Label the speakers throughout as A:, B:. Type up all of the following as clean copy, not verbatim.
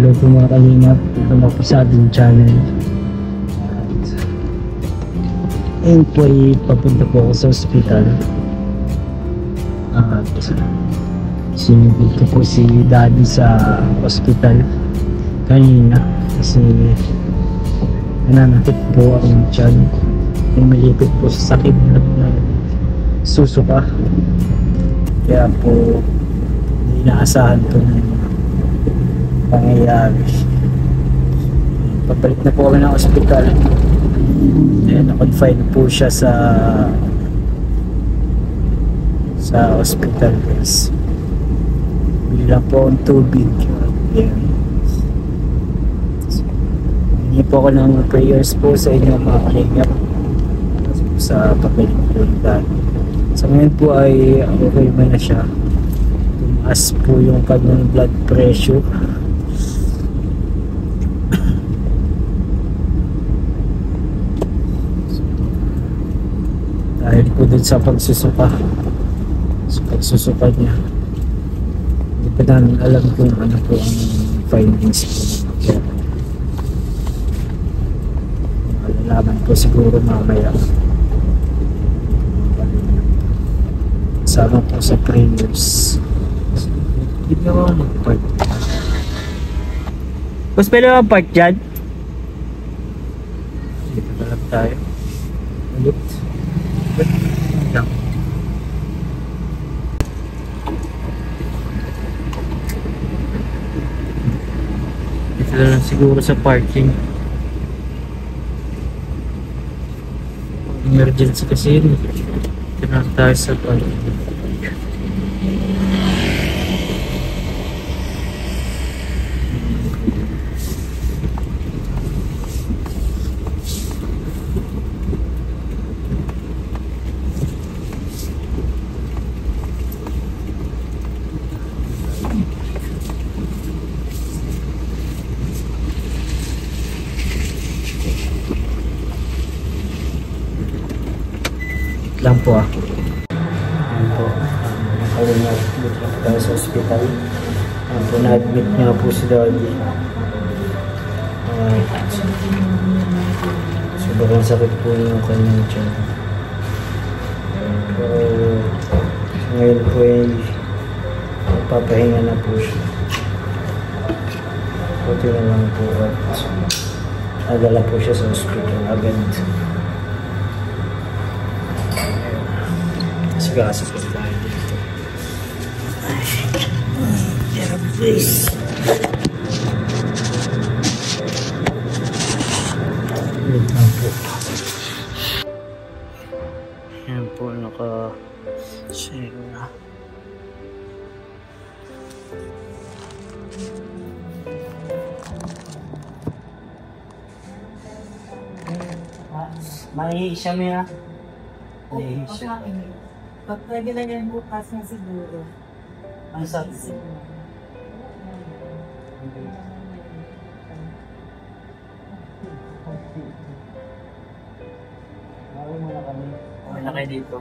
A: Hello po mga kalingap, ito na po sa ating channel. Ngayon po ay papunta po ako sa ospital. Sinubid ko po si daddy sa ospital kanina kasi nananakit po ang tiyan. Yung malipit po sa sakit na susuka. Kaya po hindi inaasahan ko na pangyayari. Pabalik na po kami ng ospital. Na-confine po siya sa ospital guys. Bili lang po ang tubig. Hindi po ako ng prayers po sa inyo mga kalingap sa pabalik po yung dad. Sa ngayon po ay okay man na siya. Tumaas po yung kanyang blood pressure. Dahil po dun sa pagsusuka niya. Hindi pa namin alam kung ano po ang findings po. Kaya malalaman po siguro mamaya. Kasama po sa prayers. Hindi na ako mag-part. Mas pwede ba part dyan? Dito na lang tayo. Ulit. Dito na lang siguro sa parking. Emergency kasi yun. Dito na lang tayo sa parking. Lang po ako. Ayan po. Na-admit tayo sa hospital. Ayan po, na-admit niya po si daddy. Sobrang sakit po yung kanyang tiyan. Pero ngayon po ay magpapahinga na po siya. Buti na lang po at nagala po siya sa hospital agad. Gaso po tayo dito. Yeah, please. Wait lang po. Yan po, naka-share na. Maihi siya niya. Maihi siya.
B: Pag pwede na yan bukas na siguro.
A: Ang sabi? Mawin mo na kami. Mawin na kayo dito.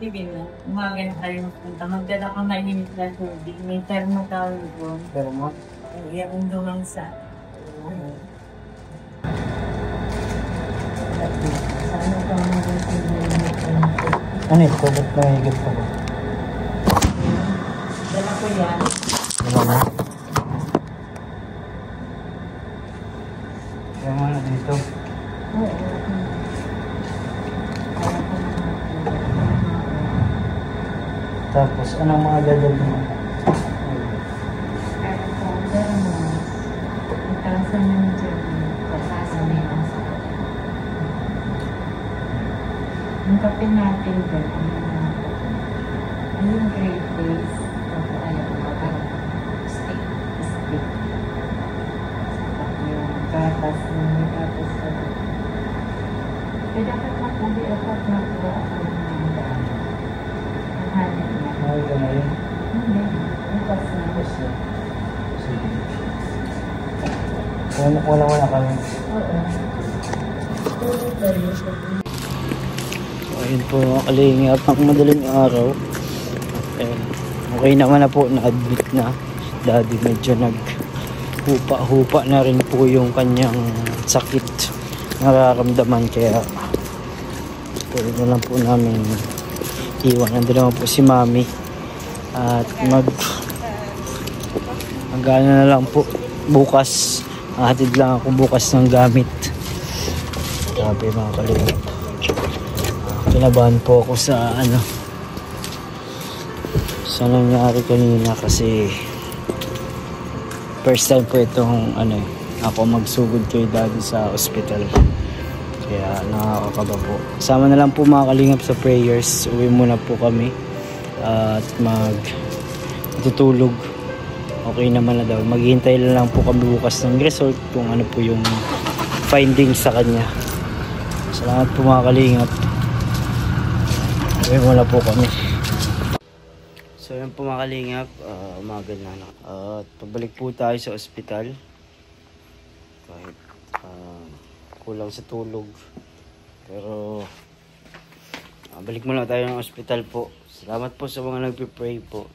B: Sige na. Umaga na tayo magpunta. Magdala ka mainit na tubig. May termo tawag doon.
A: Termo?
B: Iyan doon sa... Sana ka
A: ano ito? Ba't mahigit pa ba?
B: dala ko yan.
A: Wala na? Kaya mo na dito.
B: Oo.
A: Tapos, anong mga dadal mo?
B: Ang kape natin doon, yung great base, tapos ayaw ko stick. Yung gatas, yung gatas ko. Kaya dapat makubi apat na po ako ng ganda. Ang hanip niya.
A: Mahal ka na yun?
B: Hindi, bukas na.
A: Bukas na. Sige. Wala kami.
B: Oo.
A: Ayun po mga kalingap, ang madaling araw. Okay naman na po, na-admit na. Daddy medyo hupa na rin po yung kanyang sakit nararamdaman, kaya pwede na lang po namin iwan. Nandun naman po si mami at mag-ano na lang po bukas, hatid lang ako bukas ng gamit. Grabe mga kalingap, kinabahan po ako sa sa nangyari kanina kasi first time po itong ako magsugod kay daddy sa ospital, kaya nakakakaba po. Sama na lang po mga kalingap sa prayers. Uwi muna po kami at tutulog. Okay naman na daw, maghihintay lang po kami bukas ng result kung ano po yung findings sa kanya. Salamat po mga kalingap, uwi muna po kami. So yun po mga kalingap, umaga na at pabalik po tayo sa ospital kahit kulang sa tulog, pero balik muna tayo ng ospital po. Salamat po sa mga nagpipray po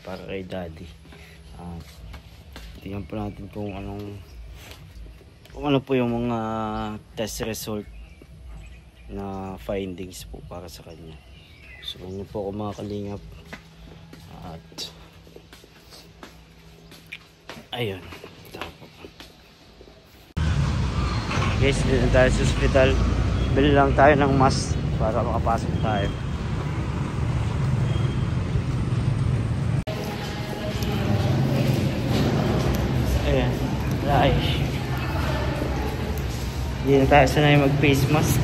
A: para kay daddy. Tingnan po natin kung ano po yung mga test result na findings po para sa kanya. So ganyan po ako mga kalingap. At ayun, guys, dito tayo sa hospital. Bili lang tayo ng mask para makapasok tayo. Ayan, live. Hindi na tayo sanay mag face mask.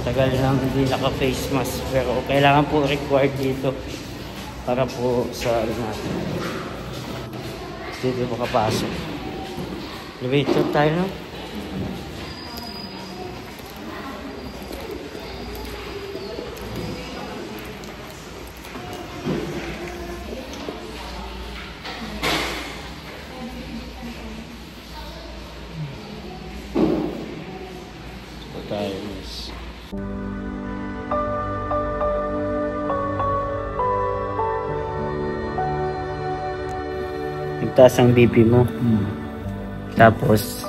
A: Tagal lang hindi naka face mask, pero kailangan po required dito para po sa natin dito makapasok. Elevator tayo, no? So tayo, miss. Nagtaas ang BP mo. Tapos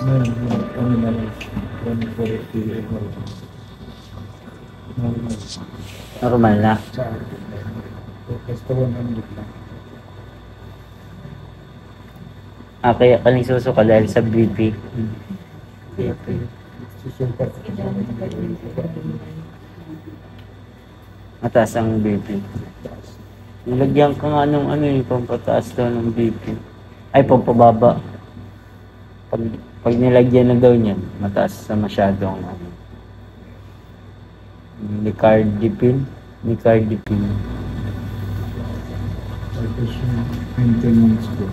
A: normal na. Kaya ka nagsusuka dahil sa BP. Mataas ang BP. Nilagyan ka nga ng yung pampataas daw ng BP. Ay, pampababa. Pag nilagyan na daw niyan, mataas na masyadong Nicardipine.
C: Tapos yung maintenance ko,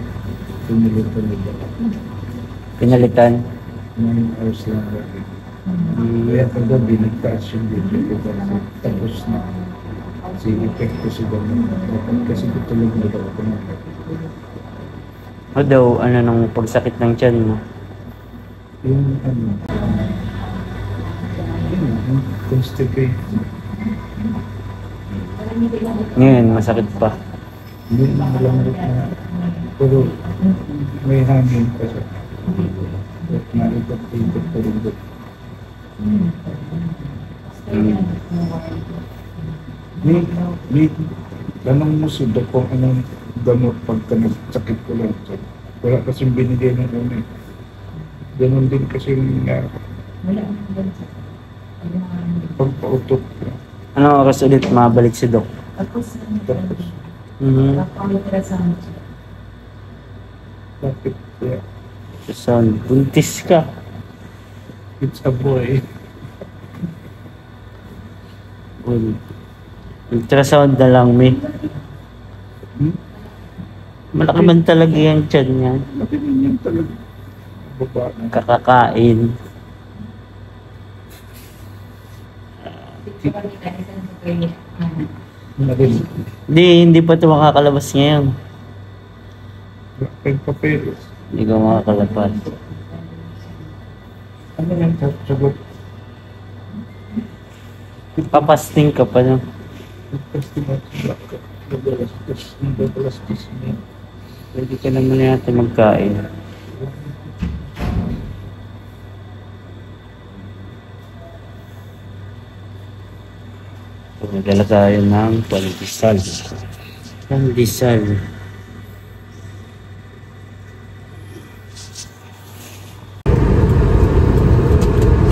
A: Pinalitan.
C: 9 hours lang lagi. Kaya kagabi nagtaas yung video ko kasi tapos na si effect ko si Dami. Kasi tutulog na daw ako na.
A: O daw, nung pagsakit ng tiyan mo?
C: Yung yung constipation.
A: Ngayon, masakit pa.
C: Hindi na malambot na. Pero may hangin pa siya. At naipag-tipag pa rin doon. May tanong mo si Doc kung anong gamot pagka nagsakit ko lang. Wala kasing binigay ng una. Ganon din kasi yung nangyari. Pagpautot ko.
A: Anong oras ulit mabalik si Doc?
C: Tapos, bakit kaya?
A: Sound, buntis ka.
C: It's a boy.
A: Ultrasound na lang, may. Malaki man talaga yung tiyan niya.
C: Laki rin yan talaga. Baba na.
A: Kakakain. Hindi pa ito makakalabas ngayon.
C: Papeles.
A: Hindi ka makakalabas.
C: Ano yan? Sagot.
A: Papasting ka pa no?
C: Nagpasting ako sa baka. Nagalastos niya.
A: Pwede ka naman natin magkain. Magdala tayo ng pandesal. Pandesal.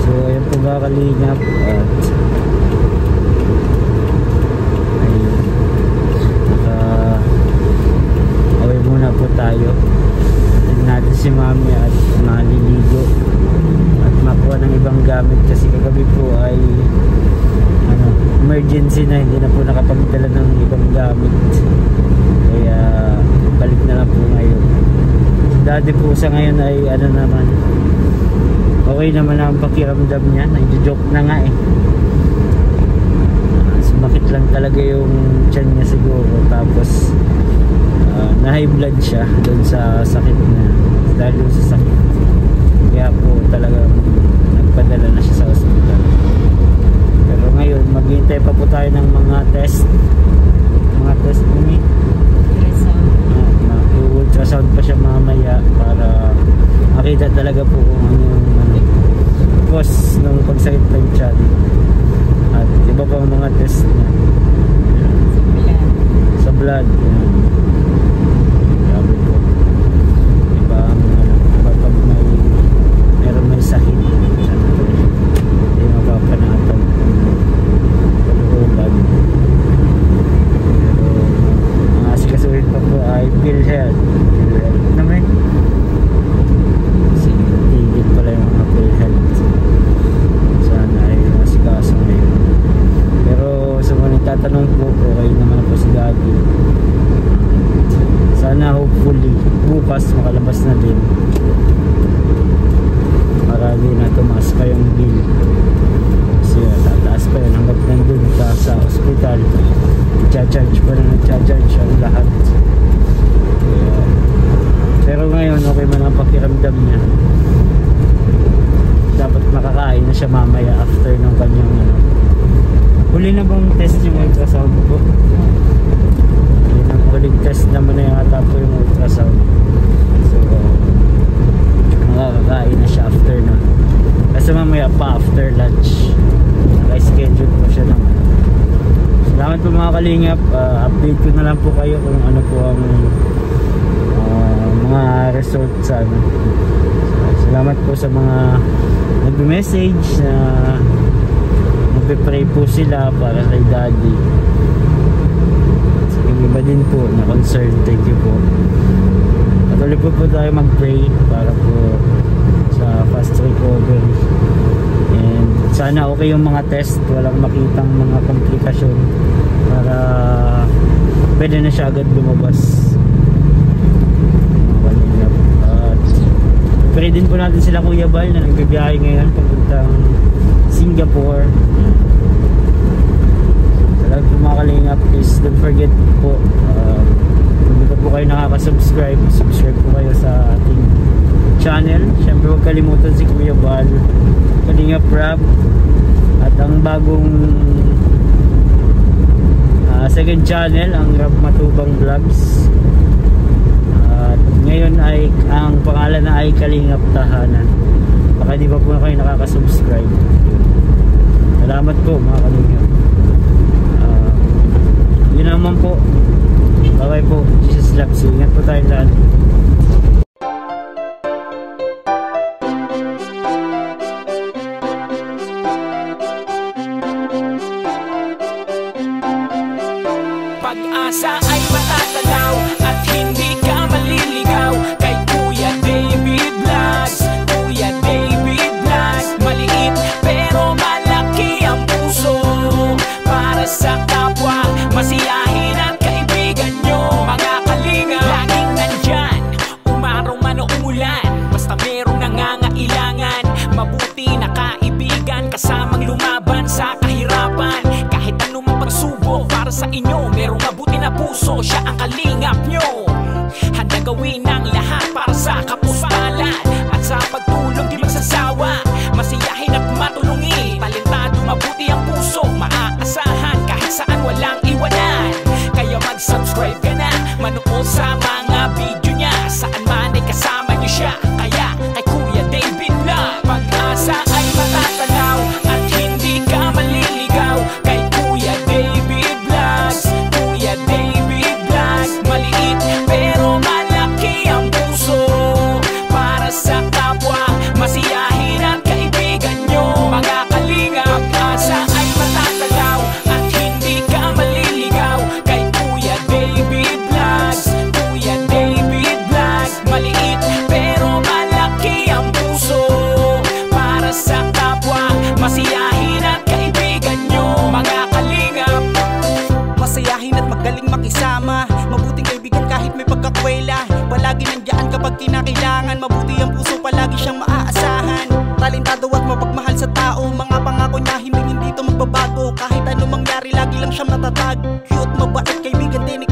A: So, ayun po ba kalingap at ayun, away muna po tayo. Tignan natin si mami at maliligo at makuha ng ibang gamit kasi kagabi po ay emergency na, hindi na po nakapagdala ng ibang gamit, kaya balik na lang po ngayon. Dati po sa ngayon ay naman, okay naman ang pakiramdam niya, nagjo-joke na nga sumakit lang talaga yung tiyan niya siguro, tapos na high blood siya doon sa sakit niya, dahil doon sa sakit, kaya po talagang nagpadala na siya sa ospital. Pero ngayon, maghihintay pa po tayo ng mga test po ni ultrasound pa siya mamaya para makita talaga po kung ano yung cause ng pagsakit ng tiyan at iba pa mga test niya sa blood. Grabe po, iba ang pag meron may sakit hindi mapapanatag kalooban. Pero ang asikasuhin pa po ay PhilHealth naman, kasi tigil pala yung mga PhilHealth. Sana ay asikaso ngayon. Pero sa mga nagtatanong po, okay naman po si Daddy. Sana hopefully bukas makalabas na din para di na tumaas pa yung bill, kasi tataas pa yun hanggat nandun ka sa ospital, nagcha-charge pa na nagcha-charge ang lahat. Pero ngayon okay man ang pakiramdam niya, dapat makakain na siya mamaya after ng kanyang huli na bang test yung ultrasound po? Yun ang huling test naman na yata po yung ultrasound. So makakakain na siya after na, kasi mamaya pa after lunch naka-schedule po siya naman. Salamat po mga kalingap, update ko na lang po kayo kung ano po ang mga result sa salamat po sa mga nag-message na magpe-pray po sila para kay Daddy. Yung iba din po na concern, thank you po. Patuloy po tayo mag-pray para po sa fast recovery, and sana okay yung mga test, walang makitang mga komplikasyon para pwede na siya agad lumabas. Pray din po natin sila Kuya Bal na nagbibiyahe ngayon papuntang Singapore. Sa lahat po mga kalingap, please don't forget po, kung hindi pa po kayo nakaka-subscribe, subscribe po kayo sa ating channel. Siyempre huwag kalimutan si Kuya Bal, Kalingap Rap, at ang bagong second channel, ang Rap Matubang Vlogs. Ngayon ay ang pangalan na ay Kalingap Tahanan. Baka di pa po kayo nakaka-subscribe. Salamat po mga kalingap. Yun naman po. Bye bye po. Jesus loves you. Ingat po tayo lahat.
D: Pag-asa ay matatanaw at hindi ka maliligaw kay Kuya David Vlogs. Kuya David Vlogs, maliit pero malaki ang puso para sa kapwa, masiyahin at kaibigan nyo. Mga kalinga, laging nandyan, umaraw man o umulan, basta merong nangangailangan. Mabuti na kaibigan, kasamang lumaban sa kahirapan. Kahit anumang pagsubok, para sa inyo merong mabuti na puso.
E: kinakailangan. Mabuti ang puso, palagi siyang maaasahan. Talentado at mapagmahal sa tao, mga pangako niya hindi ito magbabago. Kahit ano mangyari, lagi lang siyang natatag. Cute, mabait, kaibigan din,